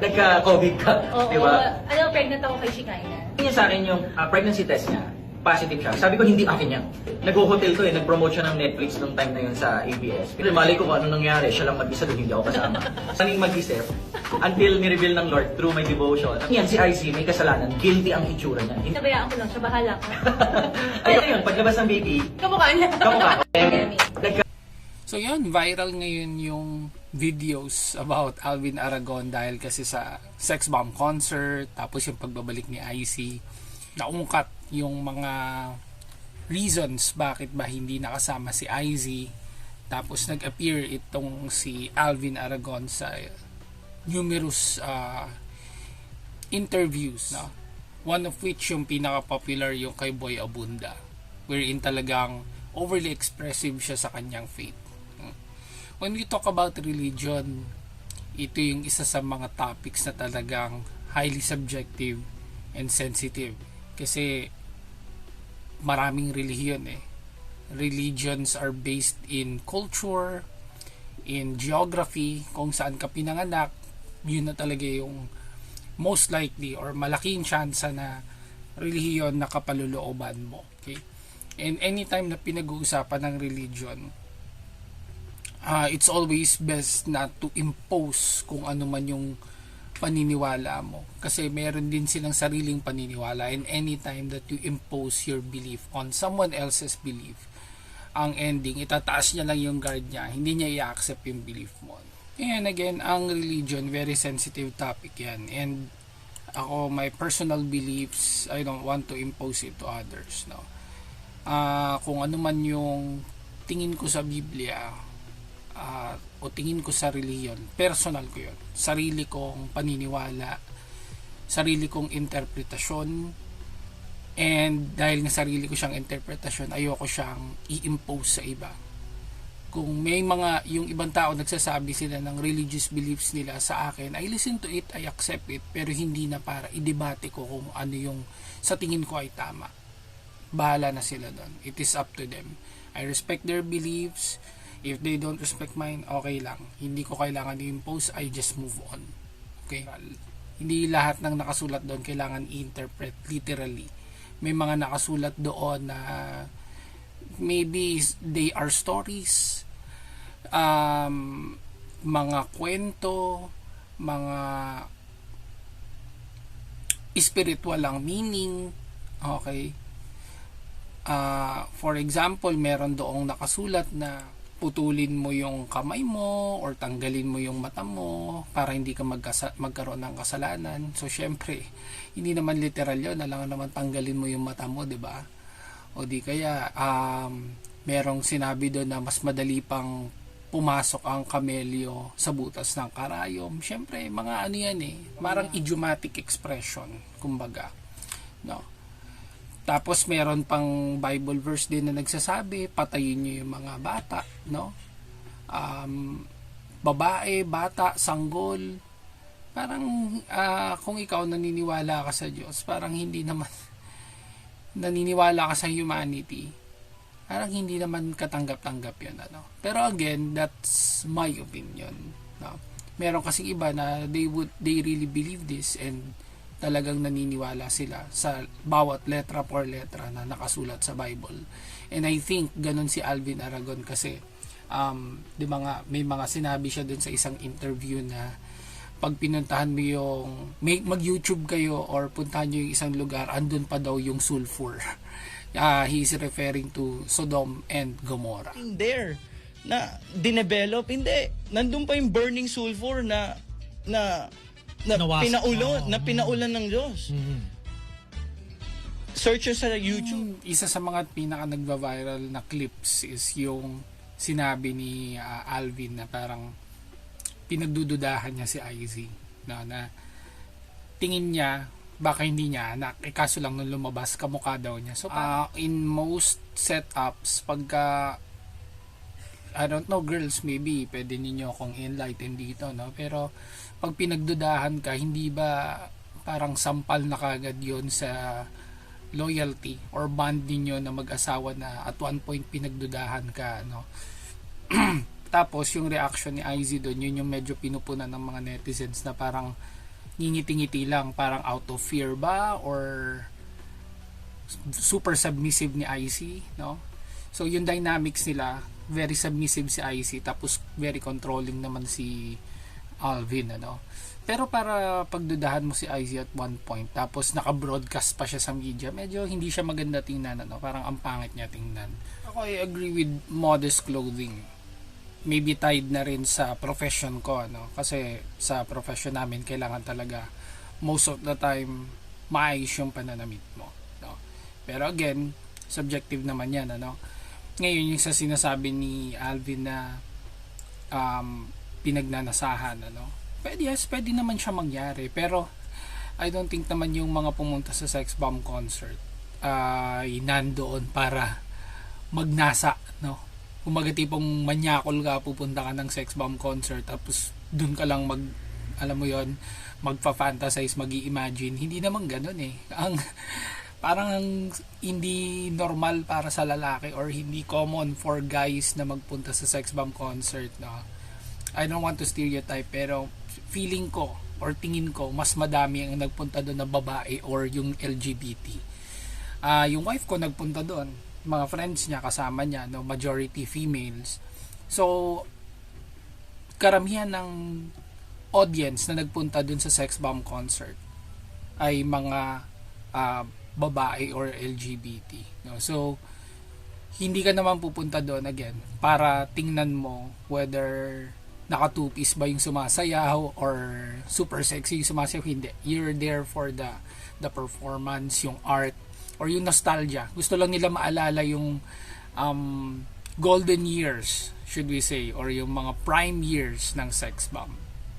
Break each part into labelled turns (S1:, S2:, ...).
S1: nagka-COVID ka,
S2: Oo,
S1: di ba?
S2: alam mo, pregnant ako kay Shikaina.
S1: Niya sa akin yung pregnancy test niya, positive siya. Sabi ko, hindi akin yan. Nag-hotel to nag-promote siya ng Netflix nung time na yun sa ABS. Pero mali ko kung ano nangyari, siya lang mag-isa doon, hindi ako kasama. Saning mag-isip, until ni-reveal ng Lord through my devotion. Yan, si IC, may kasalanan, guilty ang itsura niya.
S2: Nabayaan ko lang siya, bahala ka.
S1: Ayun yun, paglabas ng baby,
S2: Kamukha niya.
S1: kamukha.
S3: So yun, viral ngayon yung videos about Alvin Aragon dahil kasi sa Sex Bomb concert, tapos yung pagbabalik ni IC, naungkat yung mga reasons bakit ba hindi nakasama si IZ, tapos nag-appear itong si Alvin Aragon sa numerous interviews, no? One of which yung pinaka-popular yung kay Boy Abunda, wherein talagang overly expressive siya sa kanyang faith. When we talk about religion, ito yung isa sa mga topics na talagang highly subjective and sensitive. Kasi maraming relihiyon Religions are based in culture, in geography, kung saan ka pinanganak, yun na talaga yung most likely or malaking chance na relihiyon na kapalulooban mo. Okay? And anytime na pinag-uusapan ng religion, it's always best not to impose kung ano man yung paniniwala mo. Kasi meron din silang sariling paniniwala, and anytime that you impose your belief on someone else's belief, ang ending, itataas niya lang yung guard niya. Hindi niya i-accept yung belief mo. And again, ang religion, very sensitive topic yan. And ako, my personal beliefs, I don't want to impose it to others. No? Kung ano man yung tingin ko sa Biblia, o tingin ko sa religion, personal ko yun, sarili kong paniniwala, sarili kong interpretasyon, and dahil nga sarili ko siyang interpretasyon, ayoko siyang i-impose sa iba. Kung may mga, yung ibang tao nagsasabi sila ng religious beliefs nila sa akin, I listen to it, I accept it, pero hindi na para i-debate ko kung ano yung sa tingin ko ay tama. Bahala na sila doon. It is up to them. I respect their beliefs. If they don't respect mine, okay lang. Hindi ko kailangan i-impose, I just move on. Okay? Hindi lahat ng nakasulat doon kailangan i-interpret literally. May mga nakasulat doon na maybe they are stories, mga kwento, mga spiritual lang meaning. Okay? For example, meron doong nakasulat na putulin mo yung kamay mo or tanggalin mo yung mata mo para hindi ka magkaroon ng kasalanan. So syempre, hindi naman literal yun, alangan naman tanggalin mo yung mata mo, 'di ba? O di kaya merong sinabi doon na mas madali pang pumasok ang kamelyo sa butas ng karayom. Syempre, mga ano yan parang idiomatic expression, kumbaga. No? Tapos meron pang Bible verse din na nagsasabi, patayin niyo yung mga bata, no? Babae, bata, sanggol. Parang kung ikaw naniniwala ka sa Diyos, parang hindi naman naniniwala ka sa humanity. Parang hindi naman katanggap-tanggap 'yun, ano. Pero again, that's my opinion, no? Meron kasing iba na they really believe this and talagang naniniwala sila sa bawat letra por letra na nakasulat sa Bible. And I think ganun si Alvin Aragon kasi may mga sinabi siya dun sa isang interview na pag pinuntahan mo yung mag-YouTube kayo or puntahan nyo yung isang lugar, andun pa daw yung sulfur. He is referring to Sodom and Gomorrah.
S4: In there na dinevelop, hindi. Nandun pa yung burning sulfur na pinaulan ng Diyos.
S5: Mm-hmm.
S4: Search sa YouTube.
S3: Isa sa mga pinaka nagva-viral na clips is yung sinabi ni Alvin na parang pinagdududahan niya si IZ, na tingin niya baka hindi niya anak, kaso lang nung lumabas kamukha daw niya. So in most setups, pagka I don't know, girls, maybe pwede ninyo akong enlighten dito, no? Pero pag pinagdudahan ka, hindi ba parang sampal na kagad yon sa loyalty or bond ninyo na mag-asawa na at one point pinagdudahan ka, no? Tapos yung reaction ni IZ doon, yun yung medyo pinupunan ng mga netizens na parang ngingiti-ngiti lang, parang out of fear ba or super submissive ni IC, no? So yung dynamics nila, very submissive si IC, tapos very controlling naman si Alvin, ano? Pero para pagdudahan mo si IC at one point, tapos naka-broadcast pa siya sa media, medyo hindi siya maganda tingnan, ano? Parang ang pangit niya tingnan. Ako, I agree with modest clothing. Maybe tied na rin sa profession ko, ano? Kasi sa profession namin, kailangan talaga most of the time maayos yung pananamit mo, no? Pero again, subjective naman yan, ano? Ngayon yung sa sinasabi ni Alvin na pinagnanasahan, ano? Pwede naman siya mangyari, pero I don't think naman yung mga pumunta sa Sex Bomb concert ay nandoon para magnasa, no? Kumaga tipong manyakol ka, pupunta ka ng Sex Bomb concert, tapos dun ka lang alam mo yon, magfa-fantasize, mag-i-imagine. Hindi naman ganun eh. Parang hindi normal para sa lalaki or hindi common for guys na magpunta sa Sex Bomb concert, no? I don't want to stereotype, pero feeling ko or tingin ko mas madami ang nagpunta doon na babae or yung LGBT. Yung wife ko nagpunta doon, mga friends niya kasama niya, no, majority females. So karamihan ng audience na nagpunta doon sa Sex Bomb concert ay mga babae or LGBT, no? So hindi ka naman pupunta doon again para tingnan mo whether naka-two-piece ba yung sumasayaw or super sexy yung sumasayaw. Hindi. You're there for the performance, yung art, or yung nostalgia. Gusto lang nila maalala yung golden years, should we say, or yung mga prime years ng Sex Bomb,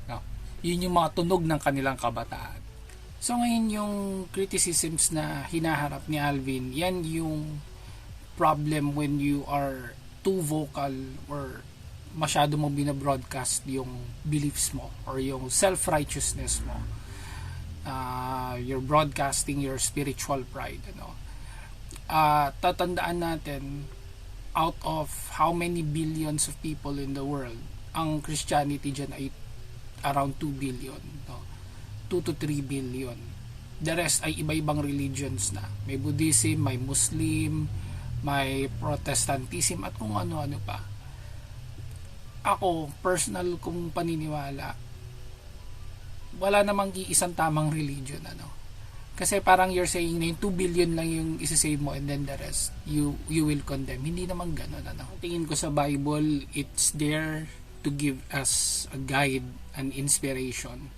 S3: no? Yun yung mga tunog ng kanilang kabataan. So ngayon yung criticisms na hinaharap ni Alvin, yan yung problem when you are too vocal or masyado mong binabroadcast yung beliefs mo or yung self-righteousness mo. You're broadcasting your spiritual pride, ano? Tatandaan natin, out of how many billions of people in the world, ang Christianity dyan ay around 2 billion, no? 2 to 3 billion. The rest ay iba-ibang religions na. May Buddhism, may Muslim, may Protestantism, at kung ano-ano pa. Ako, personal kong paniniwala, wala namang iisang tamang religion, ano? Kasi parang you're saying na yung 2 billion lang yung isa-save mo and then the rest you will condemn. Hindi naman ganun, ano? Tingin ko sa Bible, it's there to give us a guide and inspiration,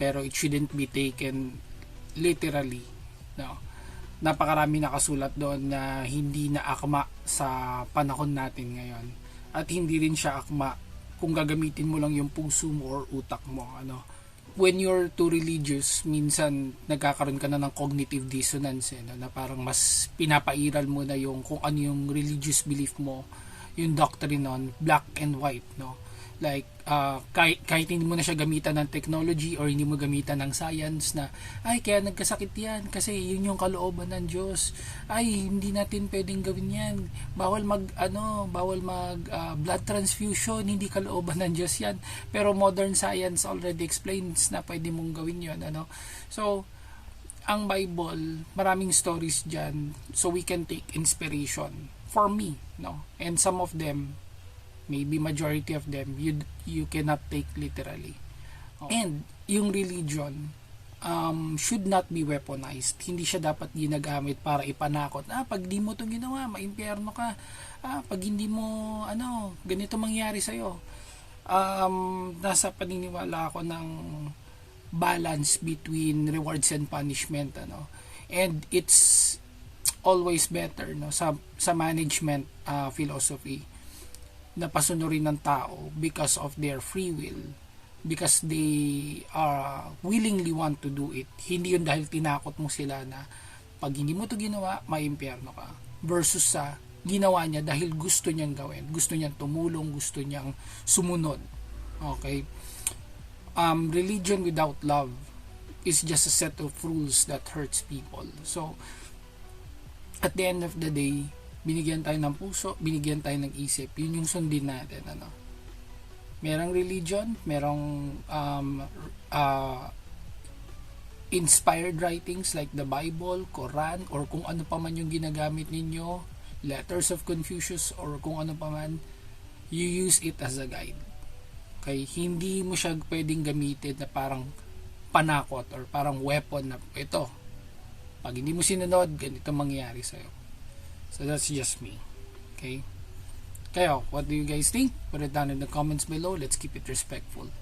S3: pero it shouldn't be taken literally, no? Napakarami nakasulat doon na hindi na akma sa panahon natin ngayon. At hindi rin siya akma kung gagamitin mo lang yung puso mo or utak mo, ano? When you're too religious, minsan nagkakaroon ka na ng cognitive dissonance, no? Na parang mas pinapairal mo na yung kung ano yung religious belief mo, yung doctrine on black and white, no? Like kahit hindi mo na siya gamitan ng technology or hindi mo gamitan ng science na ay kaya nagkasakit yan kasi yun yung kalooban ng Diyos, ay hindi natin pwedeng gawin yan, bawal mag blood transfusion, hindi kalooban ng Diyos yan, pero modern science already explains na pwede mong gawin yun, ano? So ang Bible, maraming stories dyan, so we can take inspiration for me, no? And some of them, maybe majority of them, you cannot take literally. And yung religion should not be weaponized. Hindi siya dapat ginagamit para ipanakot. Pag di mo ito ginawa, maimpyerno ka. Pag hindi mo, ganito mangyari sa'yo. Nasa paniniwala ako ng balance between rewards and punishment, ano. And it's always better, no, sa management philosophy, na pasunurin ng tao because of their free will, because they willingly want to do it. Hindi yun dahil tinakot mo sila na pag hindi mo to ginawa, maimpyerno ka, versus sa ginawa niya dahil gusto niyang gawin, gusto niyang tumulong, gusto niyang sumunod. Okay? Religion without love is just a set of rules that hurts people. So at the end of the day, binigyan tayo ng puso, binigyan tayo ng isip. Yun yung sundin natin, ano? Merong religion, merong inspired writings like the Bible, Quran, or kung ano pa man yung ginagamit ninyo, letters of Confucius, or kung ano pa man, you use it as a guide. Okay? Hindi mo siya pwedeng gamitin na parang panakot or parang weapon na ito. Pag hindi mo sinunod, ganito mangyayari sa'yo. So that's just me. Okay? Kayo, what do you guys think? Put it down in the comments below. Let's keep it respectful.